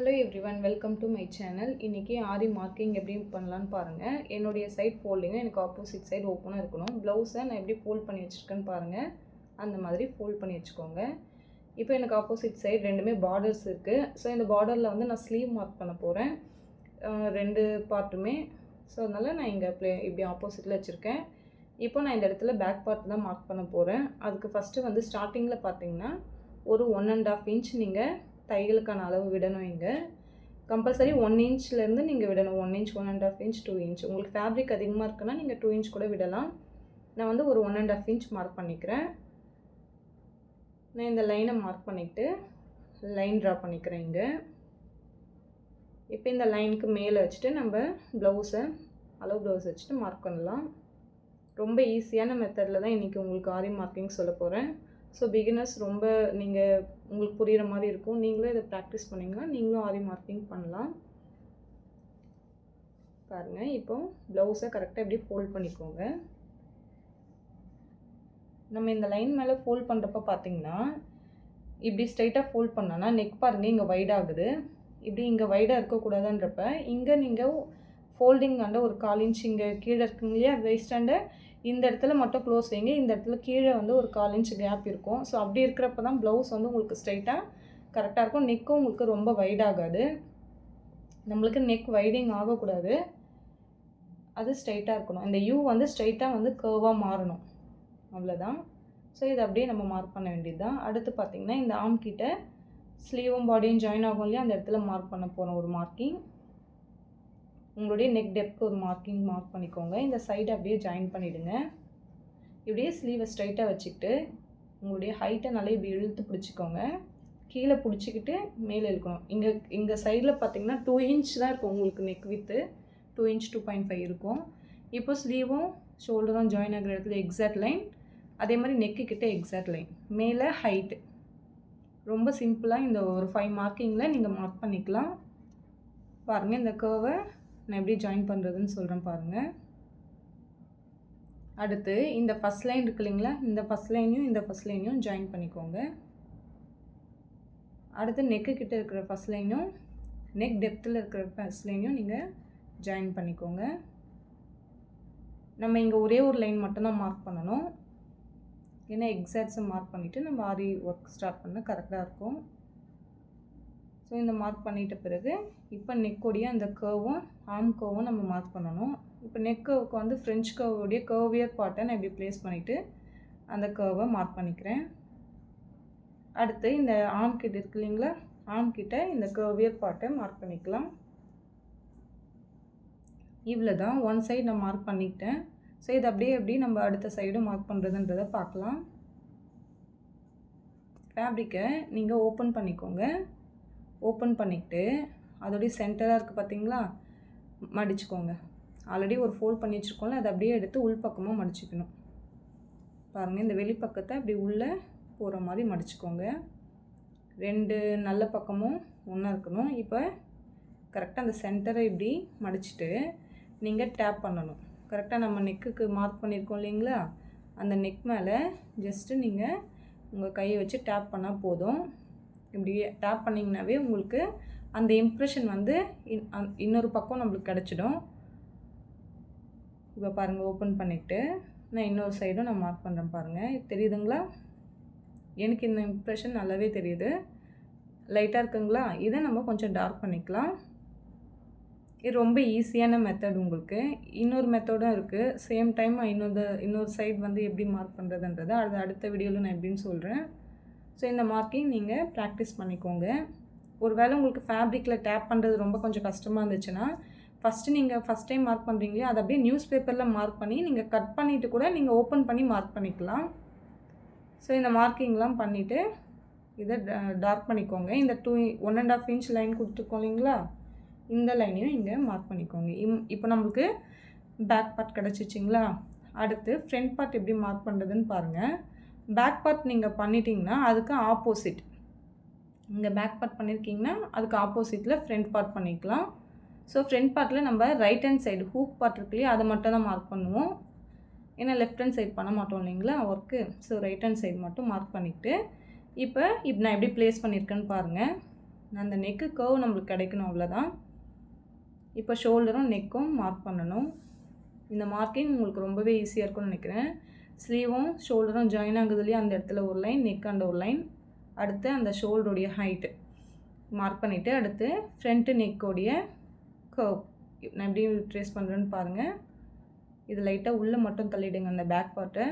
Hello everyone, welcome to my channel. இன்றைக்கி ஆரி marking எப்படி பண்ணலான்னு பாருங்கள். என்னுடைய சைட் ஃபோல்டிங்க எனக்கு ஆப்போசிட் சைடு ஓப்பனாக இருக்கணும். ப்ளவுஸை நான் எப்படி ஃபோல்ட் பண்ணி வச்சுருக்கேன்னு பாருங்கள். அந்த மாதிரி ஃபோல்ட் பண்ணி வச்சுக்கோங்க. இப்போ எனக்கு ஆப்போசிட் சைடு ரெண்டுமே பார்டர்ஸ் இருக்குது. ஸோ இந்த பார்டரில் வந்து நான் ஸ்லீவ் மார்க் பண்ண போகிறேன், ரெண்டு பார்ட்டுமே. ஸோ அதனால் நான் இங்கே இப்படி ஆப்போசிட்டில் வச்சுருக்கேன். இப்போ நான் இந்த இடத்துல பேக் பார்ட் தான் மார்க் பண்ண போகிறேன். அதுக்கு ஃபஸ்ட்டு வந்து ஸ்டார்டிங்கில் பார்த்தீங்கன்னா ஒரு 1.5 இன்ச் நீங்கள் தையலுக்கான அளவு விடணும். இங்கே கம்பல்சரி 1 இன்ச்லேருந்து நீங்கள் விடணும். 1 இன்ச், 1.5 இன்ச், 2 இன்ச். உங்களுக்கு ஃபேப்ரிக் அதிகமாக இருக்குன்னா நீங்கள் 2 இன்ச் கூட விடலாம். நான் வந்து ஒரு 1.5 இன்ச் மார்க் பண்ணிக்கிறேன். நான் இந்த லைனை மார்க் பண்ணிவிட்டு லைன் ட்ரா பண்ணிக்கிறேன் இங்கே. இப்போ இந்த லைனுக்கு மேலே வச்சுட்டு நம்ம ப்ளவுஸை அளவு ப்ளவுஸ் வச்சுட்டு மார்க் பண்ணலாம். ரொம்ப ஈஸியான மெத்தடில் தான் இன்றைக்கி உங்களுக்கு ஆரி மார்க்கிங் சொல்ல போகிறேன். ஸோ பிகினர்ஸ் ரொம்ப உங்களுக்கு புரிகிற மாதிரி இருக்கும். நீங்களும் இதை ப்ராக்டிஸ் பண்ணிங்கன்னா நீங்களும் ஆரி மார்க்கிங் பண்ணலாம். பாருங்கள், இப்போ ப்ளவுஸை கரெக்டாக எப்படி ஃபோல்ட் பண்ணிக்கோங்க. நம்ம இந்த லைன் மேலே ஃபோல்ட் பண்ணுறப்ப பார்த்தீங்கன்னா இப்படி ஸ்ட்ரைட்டாக ஃபோல்ட் பண்ணோன்னா நெக் பாருங்கள் இங்கே வைட் ஆகுது. இப்படி இங்கே வைடாக இருக்கக்கூடாதுன்றப்ப இங்கே நீங்கள் ஃபோல்டிங் ஆண்ட ஒரு 1/4 இன்ச் இங்கே கீழே இருக்குங்க இல்லையா, வேஸ்ட் ஆண்ட இந்த இடத்துல மட்டும் க்ளோஸ் வைங்க. இந்த இடத்துல கீழே வந்து ஒரு 1/4 இன்ச் கேப் இருக்கும். ஸோ அப்படி இருக்கிறப்ப தான் ப்ளவுஸ் வந்து உங்களுக்கு ஸ்ட்ரைட்டாக கரெக்டாக இருக்கும். நெக்கும் உங்களுக்கு ரொம்ப வைட் ஆகாது. நம்மளுக்கு நெக் வைடிங் ஆகக்கூடாது, அது ஸ்ட்ரைட்டாக இருக்கணும். இந்த யூ வந்து ஸ்ட்ரைட்டாக வந்து கர்வாக மாறணும், அவ்வளோதான். ஸோ இதை அப்படியே நம்ம மார்க் பண்ண வேண்டியது தான். அடுத்து பார்த்திங்கன்னா இந்த ஆர்ம் கிட்ட ஸ்லீவும் பாடியும் ஜாயின் ஆகும் இல்லையா, அந்த இடத்துல மார்க் பண்ண போகிறோம் ஒரு மார்க்கிங். உங்களுடைய நெக் டெப்த் ஒரு மார்க்கிங் மார்க் பண்ணிக்கோங்க. இந்த சைடு அப்படியே ஜாயின் பண்ணிவிடுங்க. இப்படியே ஸ்லீவை ஸ்ட்ரைட்டாக வச்சுக்கிட்டு உங்களுடைய ஹைட்டை நல்லா இப்படி இழுத்து பிடிச்சிக்கோங்க. கீழே பிடிச்சிக்கிட்டு மேலே இழுக்கணும். இங்கே சைடில் பார்த்தீங்கன்னா 2 இன்ச் தான் இருக்கும் உங்களுக்கு நெக் வித்து. 2 இன்ச் 2.5 இருக்கும். இப்போ ஸ்லீவும் ஷோல்டரும் ஜாயின் ஆகிற இடத்துல எக்ஸாக்ட் லைன், அதே மாதிரி நெக்கு கிட்ட எக்ஸாக்ட் லைன், மேலே ஹைட்டு. ரொம்ப சிம்பிளாக இந்த ஒரு 5 மார்க்கிங்கில் நீங்கள் மார்க் பண்ணிக்கலாம். பாருங்கள், இந்த கர்வை நான் எப்படி ஜாயின் பண்ணுறதுன்னு சொல்கிறேன் பாருங்கள். அடுத்து இந்த ஃபஸ்ட் லைன் இருக்கு இல்லைங்களா, இந்த ஃபஸ்ட் லைனையும் இந்த ஃபஸ்ட் லைனையும் ஜாயின் பண்ணிக்கோங்க. அடுத்து நெக்கு கிட்ட இருக்கிற ஃபஸ்ட் லைனும் நெக் டெப்த்தில் இருக்கிற ஃபஸ்ட் லைனையும் நீங்கள் ஜாயின் பண்ணிக்கோங்க. நம்ம இங்கே ஒரே ஒரு லைன் மட்டும்தான் மார்க் பண்ணணும். ஏன்னா எக்ஸாக்ட்ஸை மார்க் பண்ணிவிட்டு நம்ம ஆரி ஒர்க் ஸ்டார்ட் பண்ண கரெக்டாக இருக்கும். ஸோ இந்த மார்க் பண்ணிட்ட பிறகு இப்போ நெக்கோடைய அந்த கர்வும் ஆர்ம் கர்வும் நம்ம மார்க் பண்ணணும். இப்போ நெக் கர்வுக்கு வந்து ஃப்ரெஞ்ச் கர்வுடைய கர்வியர் பார்ட்டை நான் இப்படி ப்ளேஸ் பண்ணிவிட்டு அந்த கர்வை மார்க் பண்ணிக்கிறேன். அடுத்து இந்த ஆர்ம் கிட்ட இருக்கு இல்லைங்களா, ஆர்ம் கிட்ட இந்த கர்வியர் பார்ட்டை மார்க் பண்ணிக்கலாம். இவ்வளோ தான். ஒன் சைடு நான் மார்க் பண்ணிக்கிட்டேன். ஸோ இது அப்படியே எப்படி நம்ம அடுத்த சைடும் மார்க் பண்ணுறதுன்றதை பார்க்கலாம். ஃபேப்ரிக்கை நீங்கள் ஓப்பன் பண்ணிக்கோங்க. ஓப்பன் பண்ணிக்கிட்டு அதோடைய சென்டராக இருக்குது பார்த்தீங்களா, மடிச்சுக்கோங்க. ஆல்ரெடி ஒரு ஃபோல்ட் பண்ணி வச்சுருக்கோம்ல, அதை அப்படியே எடுத்து உள்பக்கமாக மடிச்சுக்கணும். பாருங்கள், இந்த வெளிப்பக்கத்தை அப்படி உள்ளே போகிற மாதிரி மடிச்சுக்கோங்க. 2 நல்ல பக்கமும் ஒன்றா இருக்கணும். இப்போ கரெக்டாக அந்த சென்டரை இப்படி மடிச்சுட்டு நீங்கள் டேப் பண்ணணும். கரெக்டாக நம்ம நெக்குக்கு மார்க் பண்ணியிருக்கோம் இல்லைங்களா, அந்த நெக் மேலே ஜஸ்ட்டு நீங்கள் உங்கள் கையை வச்சு டேப் பண்ணால் போதும். இப்படி டேப் பண்ணிங்கனாவே உங்களுக்கு அந்த இம்ப்ரெஷன் வந்து இன்னொரு பக்கம் நம்மளுக்கு கிடச்சிடும். இப்போ பாருங்கள், ஓப்பன் பண்ணிவிட்டு நான் இன்னொரு சைடும் நான் மார்க் பண்ணுறேன். பாருங்கள், தெரியுதுங்களா, எனக்கு இந்த இம்ப்ரெஷன் நல்லாவே தெரியுது. லைட்டாக இருக்குங்களா, இதை நம்ம கொஞ்சம் டார்க் பண்ணிக்கலாம். இது ரொம்ப ஈஸியான மெத்தட். உங்களுக்கு இன்னொரு மெத்தடும் இருக்குது. சேம் டைம் இன்னொரு சைடு வந்து எப்படி மார்க் பண்ணுறதுன்றதை அடுத்த வீடியோவில் நான் எப்படின்னு சொல்கிறேன். ஸோ இந்த மார்க்கிங் நீங்கள் ப்ராக்டிஸ் பண்ணிக்கோங்க. ஒரு வேளை உங்களுக்கு ஃபேப்ரிக்கில் டேப் பண்ணுறது ரொம்ப கொஞ்சம் கஷ்டமாக இருந்துச்சுன்னா நீங்கள் ஃபஸ்ட் டைம் மார்க் பண்ணுறீங்களே, அதை அப்படியே நியூஸ் பேப்பரில் மார்க் பண்ணி நீங்கள் கட் பண்ணிவிட்டு கூட நீங்கள் ஓப்பன் பண்ணி மார்க் பண்ணிக்கலாம். ஸோ இந்த மார்க்கிங்லாம் பண்ணிவிட்டு இதை டார்க் பண்ணிக்கோங்க. இந்த 1.5 இன்ச் லைன் கொடுத்துருக்கோம் இல்லைங்களா, இந்த லைனையும் இங்கே மார்க் பண்ணிக்கோங்க. இப்போ நம்மளுக்கு பேக் பார்ட் கிடச்சிச்சிங்களா. அடுத்து ஃப்ரண்ட் பார்ட் எப்படி மார்க் பண்ணுறதுன்னு பாருங்கள். பேக் பார்ட் நீங்கள் பண்ணிட்டீங்கன்னா அதுக்கு ஆப்போசிட், இங்கே பேக் பார்ட் பண்ணியிருக்கீங்கன்னா அதுக்கு ஆப்போசிட்டில் ஃப்ரண்ட் பார்ட் பண்ணிக்கலாம். ஸோ ஃப்ரண்ட் பார்ட்டில் நம்ம right hand side hook part இருக்கு இல்லையா, அதை மட்டும் தான் மார்க் பண்ணுவோம். ஏன்னா லெஃப்ட் ஹேண்ட் சைடு பண்ண மாட்டோம் இல்லைங்களா work. So right hand side மட்டும் மார்க் பண்ணிவிட்டு இப்போ நான் எப்படி ப்ளேஸ் பண்ணியிருக்கேன்னு பாருங்கள். அந்த நெக்கு கர்வ் நம்மளுக்கு கிடைக்கணும், அவ்வளோதான். இப்போ ஷோல்டரும் நெக்கும் மார்க் பண்ணணும். இந்த மார்க்கிங் உங்களுக்கு ரொம்பவே ஈஸியாக இருக்கும்னு நினைக்கிறேன். ஸ்லீவும் ஷோல்டரும் ஜாயின் ஆகுது இல்லையா, அந்த இடத்துல ஒரு லைன், நெக் அண்ட் ஒரு லைன். அடுத்து அந்த ஷோல்டருடைய ஹைட்டு மார்க் பண்ணிவிட்டு, அடுத்து ஃப்ரண்ட்டு நெக்கோடைய கர்வ் நான் எப்படி ட்ரேஸ் பண்ணுறேன்னு பாருங்கள். இது லைட்டாக உள்ளே மட்டும் தள்ளிவிடுங்க அந்த பேக் பார்ட்டை.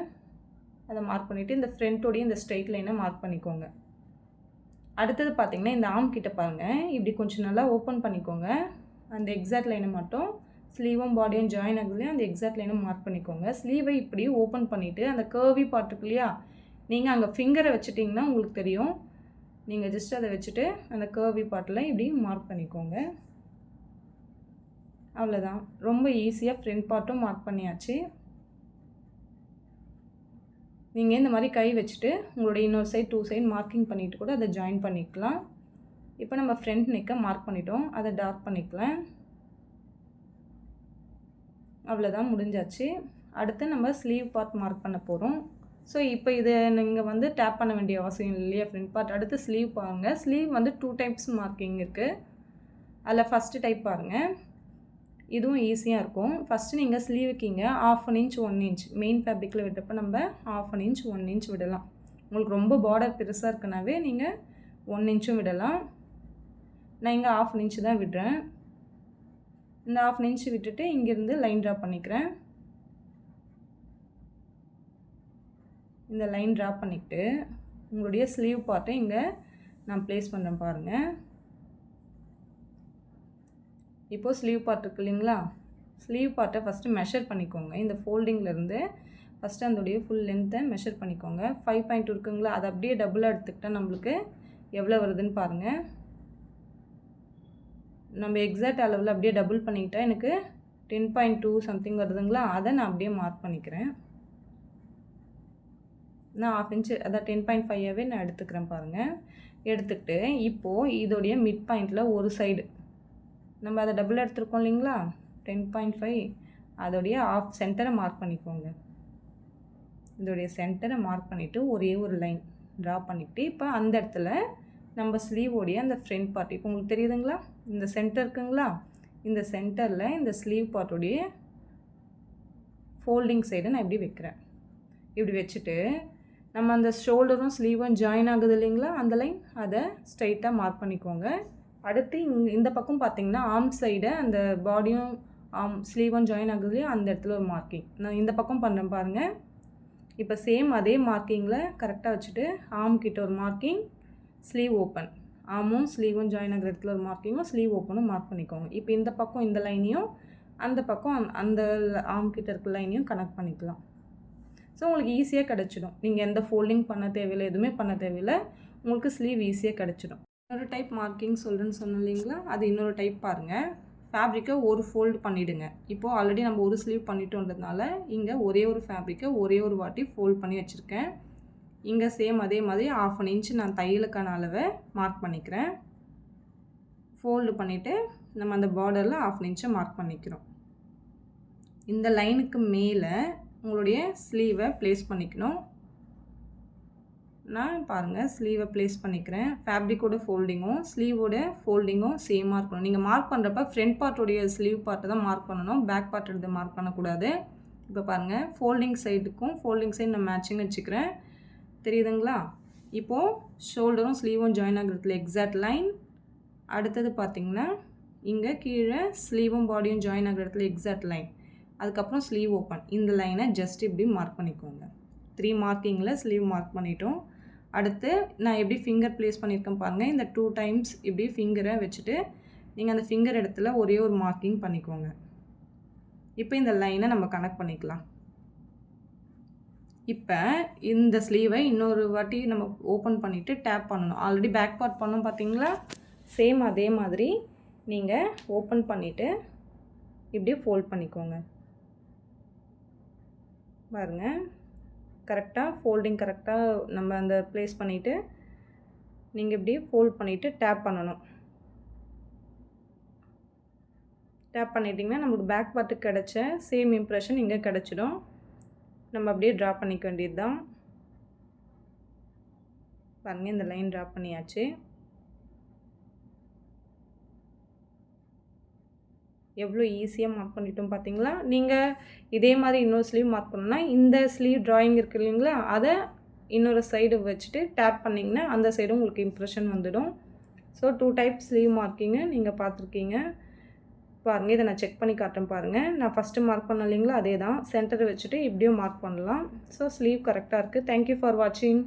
அதை மார்க் பண்ணிவிட்டு இந்த ஃப்ரண்ட்டோடைய இந்த ஸ்ட்ரெயிட் லைனை மார்க் பண்ணிக்கோங்க. அடுத்தது பார்த்திங்கன்னா இந்த ஆர்ம் கிட்ட பாருங்கள், இப்படி கொஞ்சம் நல்லா ஓப்பன் பண்ணிக்கோங்க. அந்த எக்ஸாக்ட் லைனை மட்டும் ஸ்லீவும் பாடியும் ஜாயின் ஆகுதுலையே அந்த எக்ஸாக்ட் லைனை மார்க் பண்ணிக்கோங்க. ஸ்லீவை இப்படி ஓப்பன் பண்ணிவிட்டு அந்த கர்வி பார்ட் இருக்கு இல்லையா, நீங்கள் அங்கே ஃபிங்கரை வச்சுட்டிங்கன்னா உங்களுக்கு தெரியும். நீங்கள் ஜஸ்ட் அதை வச்சுட்டு அந்த கர்வி பார்ட்டில் இப்படி மார்க் பண்ணிக்கோங்க. அவ்வளோதான். ரொம்ப ஈஸியாக ஃப்ரண்ட் பார்ட்டும் மார்க் பண்ணியாச்சு. நீங்கள் இந்த மாதிரி கை வச்சுட்டு உங்களுடைய இன்னொரு சைட் 2 சைட் மார்க்கிங் பண்ணிவிட்டு கூட அதை ஜாயின் பண்ணிக்கலாம். இப்போ நம்ம ஃப்ரண்ட் நெக்கை மார்க் பண்ணிட்டோம், அதை டார்க் பண்ணிக்கலாம். அவ்வளோதான், முடிஞ்சாச்சு. அடுத்து நம்ம ஸ்லீவ் பார்ட் மார்க் பண்ண போகிறோம். ஸோ இப்போ இதை நீங்கள் வந்து டேப் பண்ண வேண்டிய அவசியம் இல்லையா ஃப்ரண்ட் பார்ட். அடுத்து ஸ்லீவ் பாருங்கள். ஸ்லீவ் வந்து 2 டைப்ஸ் மார்க்கிங் இருக்குது. அதில் ஃபஸ்ட்டு டைப் பாருங்கள், இதுவும் ஈஸியாக இருக்கும். ஃபஸ்ட்டு நீங்கள் ஸ்லீவுக்கு இங்கே 1/2 இன்ச் 1 இன்ச் மெயின் ஃபேப்ரிக்கில் விட்டப்போ நம்ம 1/2 இன்ச் 1 இன்ச் விடலாம். உங்களுக்கு ரொம்ப பார்டர் பெருசாக இருக்குனாவே நீங்கள் 1 இன்ச்சும் விடலாம். நான் இங்கே 1/2 இன்ச் தான் விடுறேன். இந்த 1/2 இன்ச் விட்டுட்டு இங்கேருந்து லைன் ட்ரா பண்ணிக்கிறேன். இந்த லைன் ட்ரா பண்ணிவிட்டு உங்களுடைய ஸ்லீவ் பார்ட்டை இங்கே நான் ப்ளேஸ் பண்ணுறேன் பாருங்கள். இப்போது ஸ்லீவ் பார்ட் இருக்கு இல்லைங்களா, ஸ்லீவ் பார்ட்டை ஃபஸ்ட்டு மெஷர் பண்ணிக்கோங்க. இந்த ஃபோல்டிங்லேருந்து ஃபஸ்ட்டு அதோடைய ஃபுல் லென்த்தை மெஷர் பண்ணிக்கோங்க. 5.2 இருக்குங்களா, அதை அப்படியே டபுளாக எடுத்துக்கிட்டால் நம்மளுக்கு எவ்வளோ வருதுன்னு பாருங்கள். நம்ம எக்ஸாக்ட் அளவில் அப்படியே டபுள் பண்ணிக்கிட்டால் எனக்கு 10.2 சம்திங் வருதுங்களா, அதை நான் அப்படியே மார்க் பண்ணிக்கிறேன். நான் 1/2 இன்ச்சு அதான் 10.5ஆகவே நான் எடுத்துக்கிறேன் பாருங்கள். எடுத்துக்கிட்டு இப்போது இதோடைய மிட் பாயிண்டில் ஒரு சைடு நம்ம அதை டபுள் எடுத்துருக்கோம் இல்லைங்களா, 10.5, அதோடைய ஆஃப் சென்டரை மார்க் பண்ணிக்கோங்க. இதோடைய சென்டரை மார்க் பண்ணிவிட்டு ஒரே ஒரு லைன் ட்ரா பண்ணிவிட்டு இப்போ அந்த இடத்துல நம்ம ஸ்லீவோடைய அந்த ஃப்ரண்ட் பார்ட் இப்போ உங்களுக்கு தெரியுதுங்களா, இந்த சென்டர் இருக்குங்களா, இந்த சென்டரில் இந்த ஸ்லீவ் பார்ட்டோடைய ஃபோல்டிங் சைடை நான் இப்படி வைக்கிறேன். இப்படி வச்சுட்டு நம்ம அந்த ஷோல்டரும் ஸ்லீவும் ஜாயின் ஆகுது இல்லைங்களா, அந்த லைன் அதை ஸ்ட்ரைட்டாக மார்க் பண்ணிக்கோங்க. அடுத்து இந்த பக்கம் பார்த்திங்கன்னா ஆர்ம் சைடை அந்த பாடியும் ஸ்லீவும் ஜாயின் ஆகுது இல்லையா, அந்த இடத்துல ஒரு மார்க்கிங் நான் இந்த பக்கம் பண்ணுறேன் பாருங்கள். இப்போ சேம் அதே மார்க்கிங்கில் கரெக்டாக வச்சுட்டு ஆர்ம் கிட்ட ஒரு மார்க்கிங், ஸ்லீவ் ஓப்பன், ஆர்மும் ஸ்லீவும் ஜாயின் ஆகிற இடத்துல ஒரு மார்க்கிங்கும் ஸ்லீவ் ஓப்பனும் மார்க் பண்ணிக்கோங்க. இப்போ இந்த பக்கம் இந்த லைனையும் அந்த பக்கம் அந்த ஆர்ம் கிட்ட இருக்க லைனையும் கனெக்ட் பண்ணிக்கலாம். ஸோ உங்களுக்கு ஈஸியாக கிடச்சிடும். நீங்கள் எந்த ஃபோல்டிங் பண்ண தேவையில்லை, எதுவுமே பண்ண தேவையில்லை, உங்களுக்கு ஸ்லீவ் ஈஸியாக கிடச்சிடும். இன்னொரு டைப் மார்க்கிங் சொல்கிறேன்னு சொன்னேன் இல்லைங்களா, அது இன்னொரு டைப் பாருங்கள். ஃபேப்ரிக்கை ஒரு ஃபோல்டு பண்ணிவிடுங்க. இப்போது ஆல்ரெடி நம்ம ஒரு ஸ்லீவ் பண்ணிட்டோன்றதுனால இங்கே ஒரே ஒரு ஃபேப்ரிக்கை ஒரே ஒரு வாட்டி ஃபோல்ட் பண்ணி வச்சுருக்கேன். இங்கே சேம் அதே மாதிரி 1/2 இன்ச் நான் தையலுக்கான அளவை மார்க் பண்ணிக்கிறேன். ஃபோல்டு பண்ணிவிட்டு நம்ம அந்த பார்டரில் 1/2 இன்ச்சை மார்க் பண்ணிக்கிறோம். இந்த லைனுக்கு மேலே உங்களுடைய ஸ்லீவை ப்ளேஸ் பண்ணிக்கணும். நான் பாருங்கள் ஸ்லீவை ப்ளேஸ் பண்ணிக்கிறேன். ஃபேப்ரிக்கோட ஃபோல்டிங்கும் ஸ்லீவோட ஃபோல்டிங்கும் சேமாக இருக்கணும். நீங்கள் மார்க் பண்ணுறப்ப ஃப்ரண்ட் பார்ட்டோடைய ஸ்லீவ் பார்ட்டை தான் மார்க் பண்ணணும், பேக் பார்ட் எடுத்து மார்க் பண்ணக்கூடாது. இப்போ பாருங்கள் ஃபோல்டிங் சைடுக்கும் ஃபோல்டிங் சைடு நான் மேட்சிங் வச்சுக்கிறேன், தெரியுதுங்களா. இப்போது ஷோல்டரும் ஸ்லீவும் ஜாயின் ஆகிறதுல எக்ஸாக்ட் லைன். அடுத்தது பார்த்திங்கன்னா இங்கே கீழே ஸ்லீவும் பாடியும் ஜாயின் ஆகிற இடத்துல எக்ஸாக்ட் லைன். அதுக்கப்புறம் ஸ்லீவ் ஓப்பன், இந்த லைனை ஜஸ்ட் இப்படி மார்க் பண்ணிக்கோங்க. 3 மார்க்கிங்கில் ஸ்லீவ் மார்க் பண்ணிட்டோம். அடுத்து நான் எப்படி ஃபிங்கர் ப்ளேஸ் பண்ணியிருக்கேன் பாருங்கள். இந்த 2 டைம்ஸ் இப்படி ஃபிங்கரை வச்சுட்டு நீங்கள் அந்த ஃபிங்கர் இடத்துல ஒரே ஒரு மார்க்கிங் பண்ணிக்கோங்க. இப்போ இந்த லைனை நம்ம கனெக்ட் பண்ணிக்கலாம். இப்போ இந்த ஸ்லீவை இன்னொரு வாட்டி நம்ம ஓப்பன் பண்ணிவிட்டு டேப் பண்ணணும். ஆல்ரெடி பேக் பார்ட் பண்ணோம் பார்த்தீங்களா, சேம் அதே மாதிரி நீங்கள் ஓப்பன் பண்ணிவிட்டு இப்படியே ஃபோல்ட் பண்ணிக்கோங்க. பாருங்கள் கரெக்டாக ஃபோல்டிங் கரெக்டாக நம்ம அந்த ப்ளேஸ் பண்ணிவிட்டு நீங்கள் இப்படியே ஃபோல்ட் பண்ணிவிட்டு டேப் பண்ணணும். டேப் பண்ணிட்டிங்கன்னா நமக்கு பேக் பார்ட்டுக்கு கிடச்ச சேம் இம்ப்ரெஷன் இங்கே கிடச்சிடும். நம்ம அப்படியே ட்ரா பண்ணிக்க வேண்டியது தான். பாருங்கள் இந்த லைன் ட்ரா பண்ணியாச்சு. எவ்வளோ ஈஸியாக மார்க் பண்ணிட்டோம் பார்த்தீங்களா? நீங்கள் இதே மாதிரி இன்னொரு ஸ்லீவ் மார்க் பண்ணணும்னா இந்த ஸ்லீவ் ட்ராயிங் இருக்குது இல்லைங்களா, அதை இன்னொரு சைடு வச்சுட்டு டேப் பண்ணிங்கன்னா அந்த சைடும் உங்களுக்கு இம்ப்ரெஷன் வந்துடும். ஸோ 2 டைப் ஸ்லீவ் மார்க்கிங்கு நீங்கள் பார்த்துருக்கீங்க. பாருங்கள், இதை நான் செக் பண்ணி காட்டுறேன் பாருங்கள். நான் ஃபஸ்ட்டு மார்க் பண்ணேன் இல்லைங்களா, அதே தான் சென்டரை வச்சுட்டு இப்படியும் மார்க் பண்ணலாம். ஸோ ஸ்லீவ் கரெக்டாக இருக்குது. தேங்க்யூ ஃபார் வாட்சிங்.